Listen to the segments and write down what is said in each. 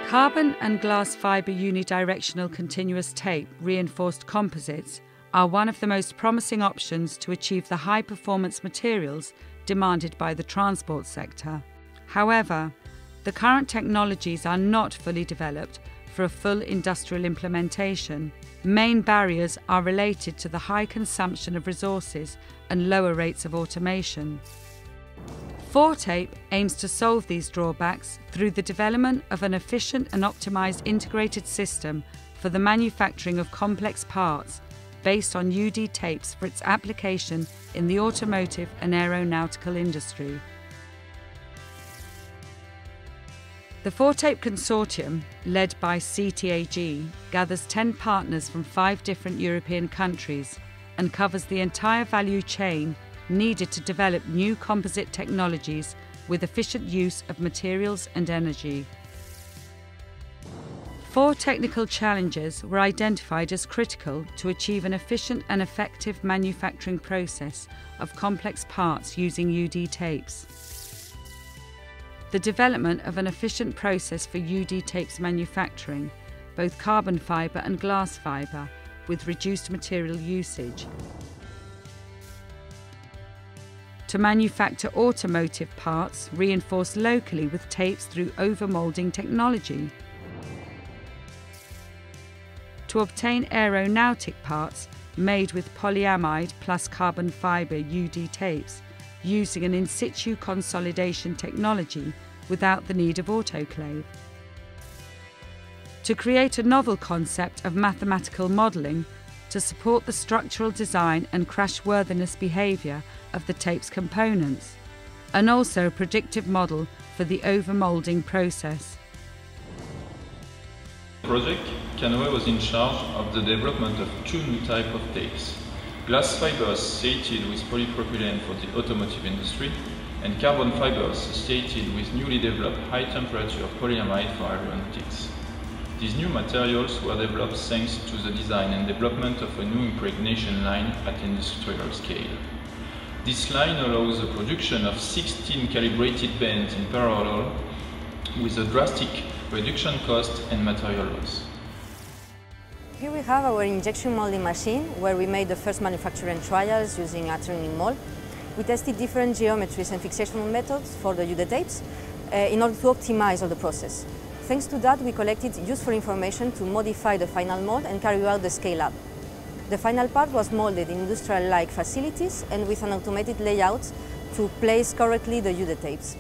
Carbon and glass fibre unidirectional continuous tape reinforced composites are one of the most promising options to achieve the high-performance materials demanded by the transport sector. However, the current technologies are not fully developed for a full industrial implementation. Main barriers are related to the high consumption of resources and lower rates of automation. Fortape aims to solve these drawbacks through the development of an efficient and optimized integrated system for the manufacturing of complex parts based on UD tapes for its application in the automotive and aeronautical industry. The Fortape Consortium, led by CTAG, gathers 10 partners from 5 different European countries and covers the entire value chain needed to develop new composite technologies with efficient use of materials and energy. 4 technical challenges were identified as critical to achieve an efficient and effective manufacturing process of complex parts using UD tapes. The development of an efficient process for UD tapes manufacturing, both carbon fibre and glass fibre, with reduced material usage. To manufacture automotive parts reinforced locally with tapes through overmolding technology. To obtain aeronautic parts made with polyamide plus carbon fibre UD tapes using an in situ consolidation technology without the need of autoclave. To create a novel concept of mathematical modelling to support the structural design and crashworthiness behaviour of the tape's components, and also a predictive model for the overmoulding process. The project, Canoe was in charge of the development of 2 new types of tapes: glass fibers associated with polypropylene for the automotive industry, and carbon fibers associated with newly developed high-temperature polyamide for aeronautics. These new materials were developed thanks to the design and development of a new impregnation line at industrial scale. This line allows the production of 16 calibrated bands in parallel with a drastic reduction cost and material loss. Here we have our injection molding machine, where we made the first manufacturing trials using a turning mold. We tested different geometries and fixation methods for the UD tapes in order to optimize all the process. Thanks to that, we collected useful information to modify the final mold and carry out the scale-up. The final part was molded in industrial-like facilities and with an automated layout to place correctly the UD tapes.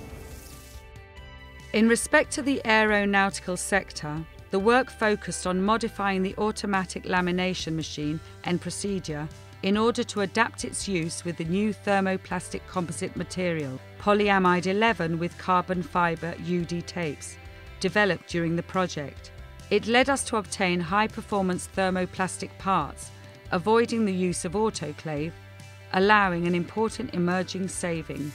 In respect to the aeronautical sector, the work focused on modifying the automatic lamination machine and procedure in order to adapt its use with the new thermoplastic composite material, polyamide 11 with carbon fibre UD tapes, developed during the project. It led us to obtain high-performance thermoplastic parts, avoiding the use of autoclave, allowing an important emerging saving.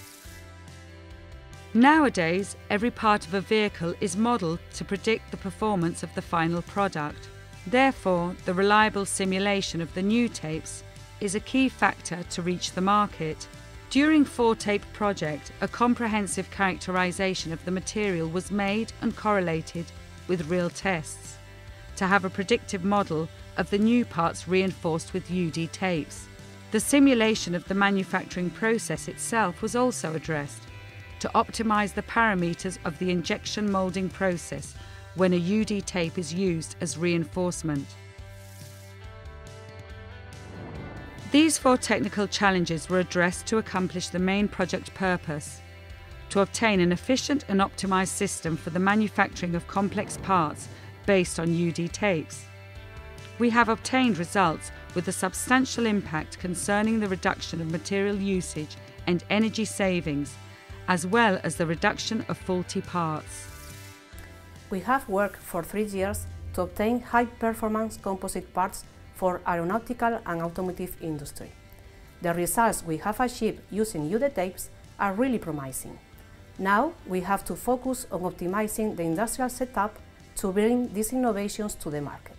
Nowadays, every part of a vehicle is modelled to predict the performance of the final product. Therefore, the reliable simulation of the new tapes is a key factor to reach the market. During Fortape project, a comprehensive characterization of the material was made and correlated with real tests to have a predictive model of the new parts reinforced with UD tapes. The simulation of the manufacturing process itself was also addressed to optimize the parameters of the injection molding process when a UD tape is used as reinforcement. These 4 technical challenges were addressed to accomplish the main project purpose: to obtain an efficient and optimized system for the manufacturing of complex parts based on UD tapes. We have obtained results with a substantial impact concerning the reduction of material usage and energy savings, as well as the reduction of faulty parts. We have worked for 3 years to obtain high-performance composite parts for aeronautical and automotive industry. The results we have achieved using UD tapes are really promising. Now we have to focus on optimizing the industrial setup to bring these innovations to the market.